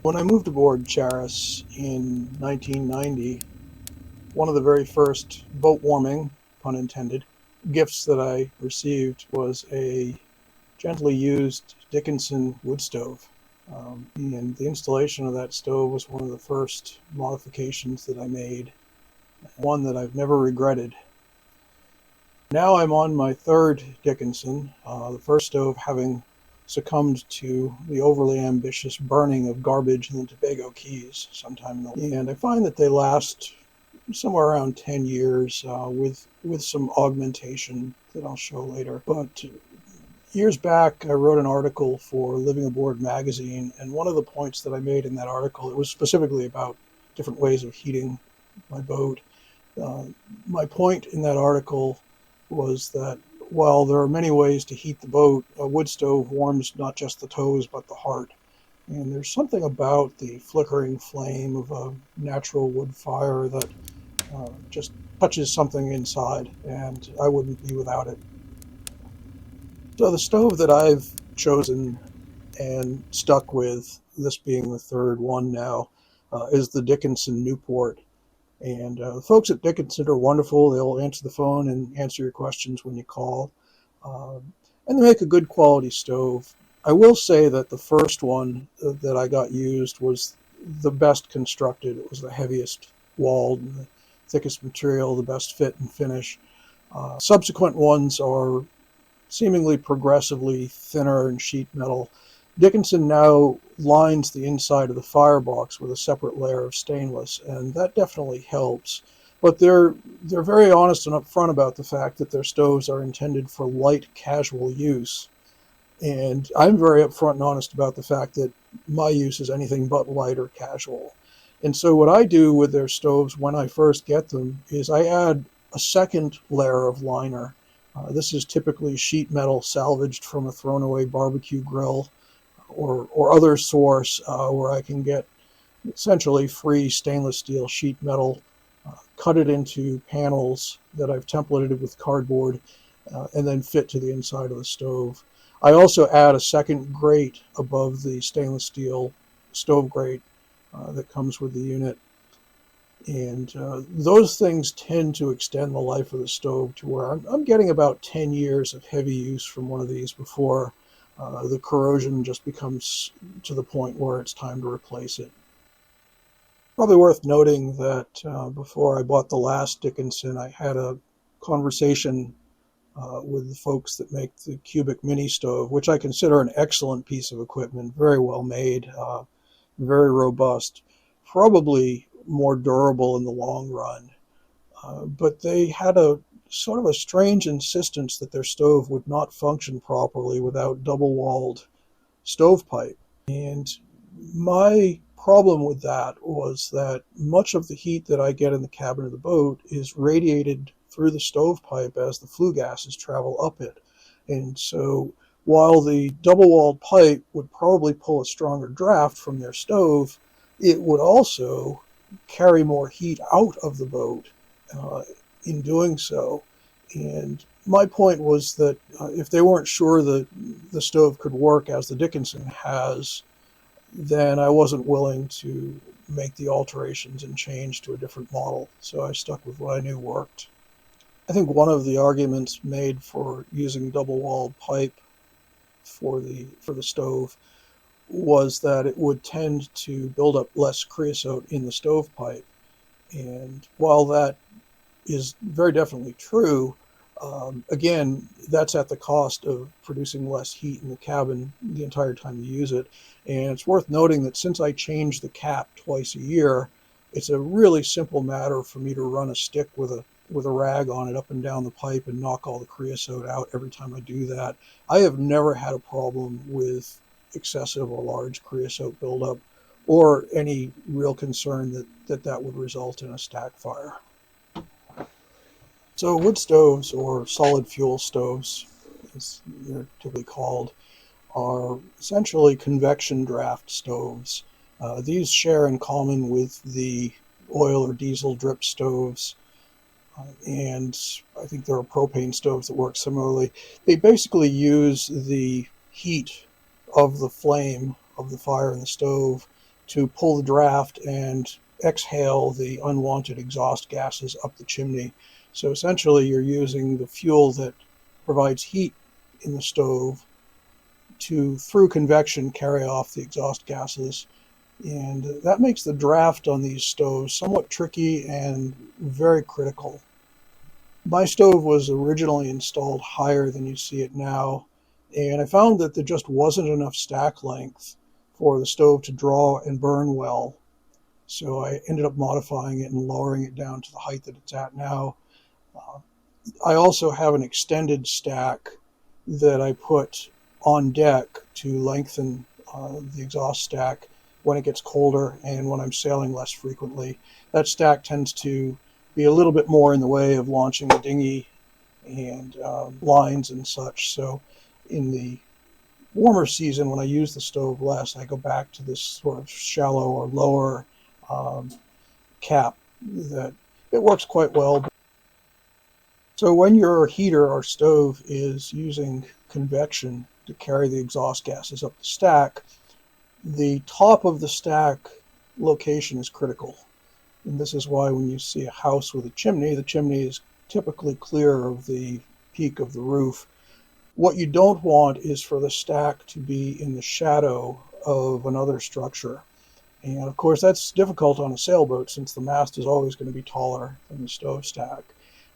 When I moved aboard Charis in 1990, one of the very first boat warming, pun intended, gifts that I received was a gently used Dickinson wood stove. And the installation of that stove was one of the first modifications that I made, one that I've never regretted. Now I'm on my third Dickinson, the first stove having succumbed to the overly ambitious burning of garbage in the Tobago Keys sometime in the. And I find that they last somewhere around 10 years with some augmentation that I'll show later. But years back, I wrote an article for Living Aboard magazine, and one of the points that I made in that article, it was specifically about different ways of heating my boat. My point in that article was that while there are many ways to heat the boat, a wood stove warms not just the toes but the heart. And there's something about the flickering flame of a natural wood fire that just touches something inside, and I wouldn't be without it. So the stove that I've chosen and stuck with, this being the third one now, is the Dickinson Newport. And the folks at Dickinson are wonderful. They'll answer the phone and answer your questions when you call. And they make a good quality stove. I will say that the first one that I got used was the best constructed. It was the heaviest walled and the thickest material, the best fit and finish. Subsequent ones are seemingly progressively thinner and sheet metal. Dickinson now lines the inside of the firebox with a separate layer of stainless, and that definitely helps. But they're very honest and upfront about the fact that their stoves are intended for light, casual use. And I'm very upfront and honest about the fact that my use is anything but light or casual. And so what I do with their stoves when I first get them is I add a second layer of liner. This is typically sheet metal salvaged from a thrown away barbecue grill or other source where I can get essentially free stainless steel sheet metal, cut it into panels that I've templated with cardboard, and then fit to the inside of the stove. I also add a second grate above the stainless steel stove grate that comes with the unit. And those things tend to extend the life of the stove to where I'm getting about 10 years of heavy use from one of these before the corrosion just becomes to the point where it's time to replace it. Probably worth noting that before I bought the last Dickinson, I had a conversation with the folks that make the cubic mini stove, which I consider an excellent piece of equipment, very well made, very robust, probably more durable in the long run. But they had a sort of a strange insistence that their stove would not function properly without double-walled stovepipe. And my problem with that was that much of the heat that I get in the cabin of the boat is radiated through the stovepipe as the flue gases travel up it. And so while the double-walled pipe would probably pull a stronger draft from their stove, it would also carry more heat out of the boat in doing so. And my point was that if they weren't sure that the stove could work as the Dickinson has, then I wasn't willing to make the alterations and change to a different model. So I stuck with what I knew worked. I think one of the arguments made for using double-walled pipe for the stove was that it would tend to build up less creosote in the stovepipe. And while that is very definitely true, again, that's at the cost of producing less heat in the cabin the entire time you use it. And it's worth noting that since I change the cap twice a year, it's a really simple matter for me to run a stick with a rag on it up and down the pipe and knock all the creosote out every time I do that. I have never had a problem with excessive or large creosote buildup or any real concern that would result in a stack fire. So wood stoves, or solid fuel stoves, as they're typically called, are essentially convection draft stoves. These share in common with the oil or diesel drip stoves, and I think there are propane stoves that work similarly. They basically use the heat of the flame of the fire in the stove to pull the draft and exhale the unwanted exhaust gases up the chimney. So essentially you're using the fuel that provides heat in the stove to, through convection, carry off the exhaust gases. And that makes the draft on these stoves somewhat tricky and very critical. My stove was originally installed higher than you see it now, and I found that there just wasn't enough stack length for the stove to draw and burn well. So I ended up modifying it and lowering it down to the height that it's at now. I also have an extended stack that I put on deck to lengthen the exhaust stack when it gets colder and when I'm sailing less frequently. That stack tends to be a little bit more in the way of launching the dinghy and lines and such. So in the warmer season, when I use the stove less, I go back to this sort of shallow or lower cap that it works quite well. So when your heater or stove is using convection to carry the exhaust gases up the stack, the top of the stack location is critical. And this is why when you see a house with a chimney, the chimney is typically clear of the peak of the roof. What you don't want is for the stack to be in the shadow of another structure. And of course that's difficult on a sailboat since the mast is always going to be taller than the stove stack.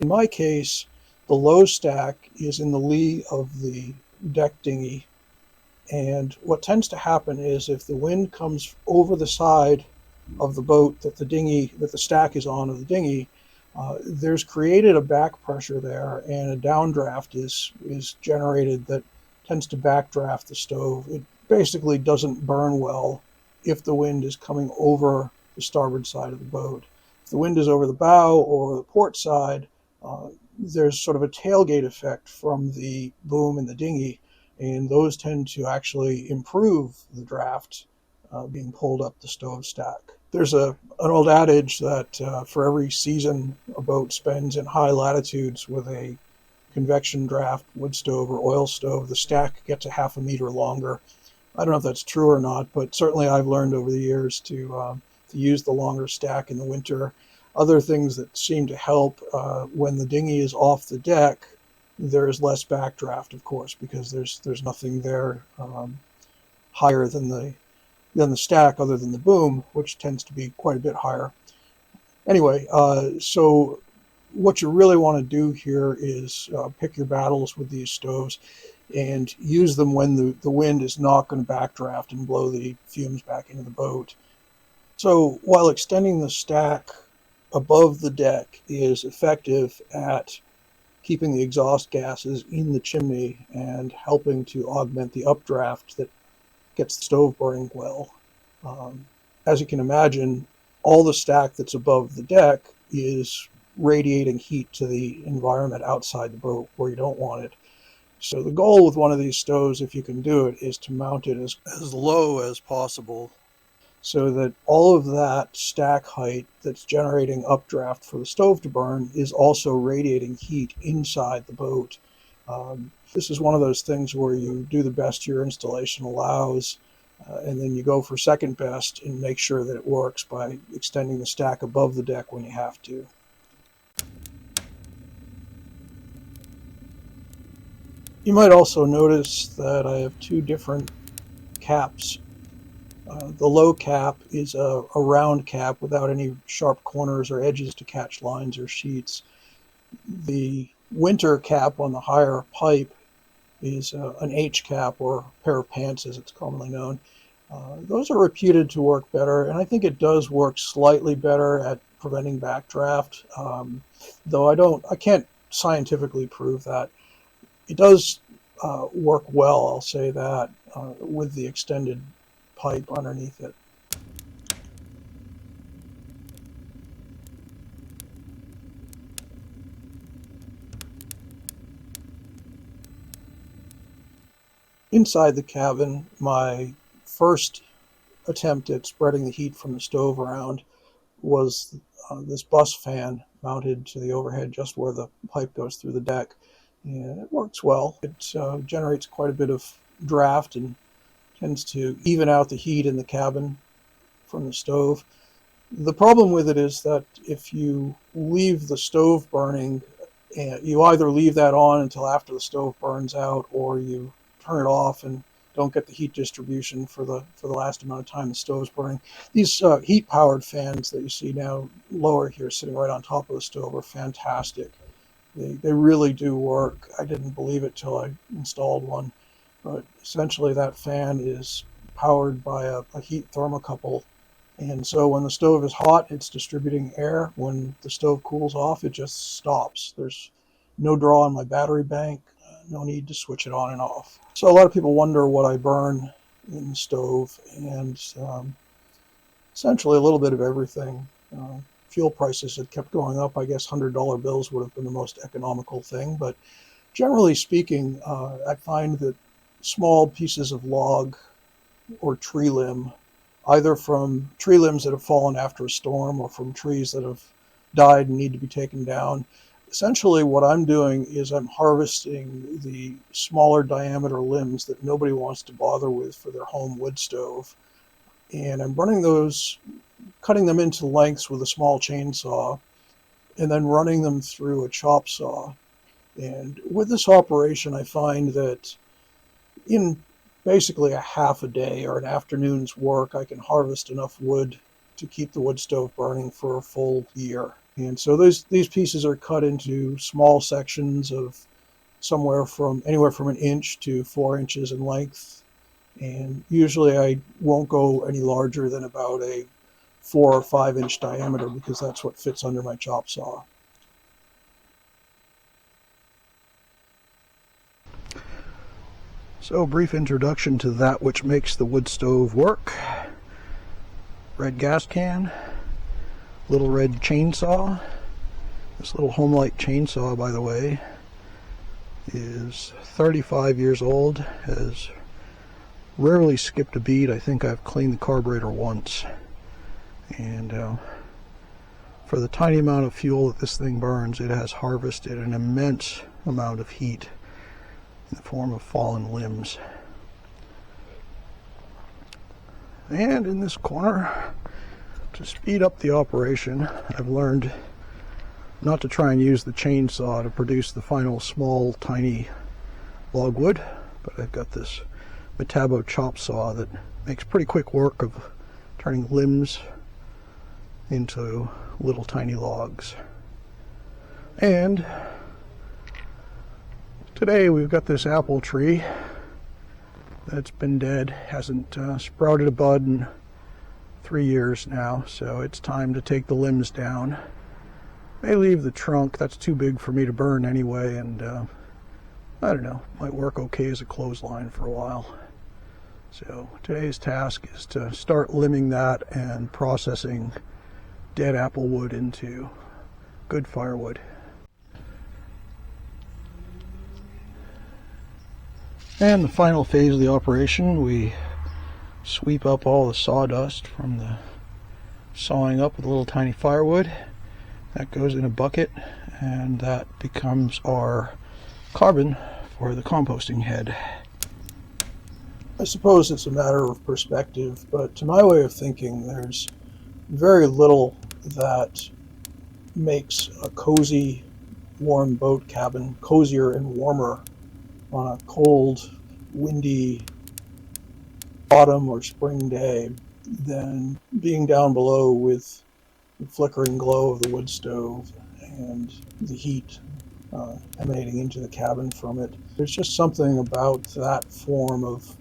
In my case, the low stack is in the lee of the deck dinghy. And what tends to happen is if the wind comes over the side of the boat that the stack is on of the dinghy, there's created a back pressure there, and a downdraft is generated that tends to backdraft the stove. It basically doesn't burn well if the wind is coming over the starboard side of the boat. If the wind is over the bow or the port side, there's sort of a tailgate effect from the boom in the dinghy, and those tend to actually improve the draft being pulled up the stove stack. There's an old adage that for every season a boat spends in high latitudes with a convection draft wood stove or oil stove, the stack gets a half a meter longer. I don't know if that's true or not, but certainly I've learned over the years to use the longer stack in the winter. Other things that seem to help, when the dinghy is off the deck, there is less backdraft, of course, because there's nothing there higher than the stack other than the boom, which tends to be quite a bit higher. Anyway, so what you really want to do here is pick your battles with these stoves and use them when the wind is not going to backdraft and blow the fumes back into the boat. So while extending the stack above the deck is effective at keeping the exhaust gases in the chimney and helping to augment the updraft that gets the stove burning well. As you can imagine, all the stack that's above the deck is radiating heat to the environment outside the boat where you don't want it. So the goal with one of these stoves, if you can do it, is to mount it as low as possible so that all of that stack height that's generating updraft for the stove to burn is also radiating heat inside the boat. This is one of those things where you do the best your installation allows, and then you go for second best and make sure that it works by extending the stack above the deck when you have to. You might also notice that I have two different caps. The low cap is a round cap without any sharp corners or edges to catch lines or sheets. The winter cap on the higher pipe is an H cap, or pair of pants as it's commonly known. Those are reputed to work better, and I think it does work slightly better at preventing backdraft, though I can't scientifically prove that. It does work well, I'll say that, with the extended pipe underneath it. Inside the cabin, my first attempt at spreading the heat from the stove around was this bus fan mounted to the overhead just where the pipe goes through the deck. And it works well. It generates quite a bit of draft and tends to even out the heat in the cabin from the stove. The problem with it is that if you leave the stove burning, you either leave that on until after the stove burns out, or you turn it off and don't get the heat distribution for the last amount of time the stove's burning. These heat-powered fans that you see now lower here, sitting right on top of the stove, are fantastic. They really do work. I didn't believe it till I installed one, but essentially that fan is powered by a heat thermocouple. And so when the stove is hot, it's distributing air. When the stove cools off, it just stops. There's no draw on my battery bank, no need to switch it on and off. So a lot of people wonder what I burn in the stove, and essentially a little bit of everything. Fuel prices had kept going up. I guess $100 bills would have been the most economical thing, but generally speaking, I find that small pieces of log or tree limb, either from tree limbs that have fallen after a storm or from trees that have died and need to be taken down. Essentially what I'm doing is I'm harvesting the smaller diameter limbs that nobody wants to bother with for their home wood stove. And I'm running those, cutting them into lengths with a small chainsaw, and then running them through a chop saw. And with this operation, I find that in basically a half a day or an afternoon's work, I can harvest enough wood to keep the wood stove burning for a full year. And so these pieces are cut into small sections of anywhere from an inch to 4 inches in length. And usually I won't go any larger than about a 4 or 5 inch diameter, because that's what fits under my chop saw. So, a brief introduction to that which makes the wood stove work. Red gas can, little red chainsaw. This little Home-Light chainsaw, by the way, is 35 years old, has rarely skipped a beat. I think I've cleaned the carburetor once. And for the tiny amount of fuel that this thing burns, it has harvested an immense amount of heat in the form of fallen limbs. And in this corner, to speed up the operation, I've learned not to try and use the chainsaw to produce the final small, tiny logwood, but I've got this Metabo chop saw that makes pretty quick work of turning limbs into little tiny logs. And today we've got this apple tree that's been dead, hasn't sprouted a bud in 3 years now, so it's time to take the limbs down. May leave the trunk, that's too big for me to burn anyway, and I don't know, might work okay as a clothesline for a while. So today's task is to start limbing that and processing dead apple wood into good firewood. And the final phase of the operation, we sweep up all the sawdust from the sawing up with a little tiny firewood. That goes in a bucket, and that becomes our carbon for the composting head. I suppose it's a matter of perspective, but to my way of thinking, there's very little that makes a cozy, warm boat cabin cozier and warmer on a cold, windy autumn or spring day than being down below with the flickering glow of the wood stove and the heat emanating into the cabin from it. There's just something about that form of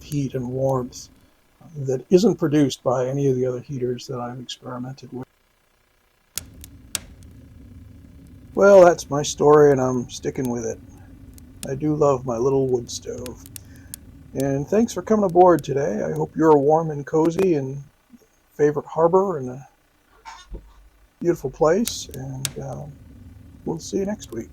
heat and warmth that isn't produced by any of the other heaters that I've experimented with. Well, that's my story, and I'm sticking with it. I do love my little wood stove. And thanks for coming aboard today. I hope you're warm and cozy in favorite harbor and a beautiful place, and we'll see you next week.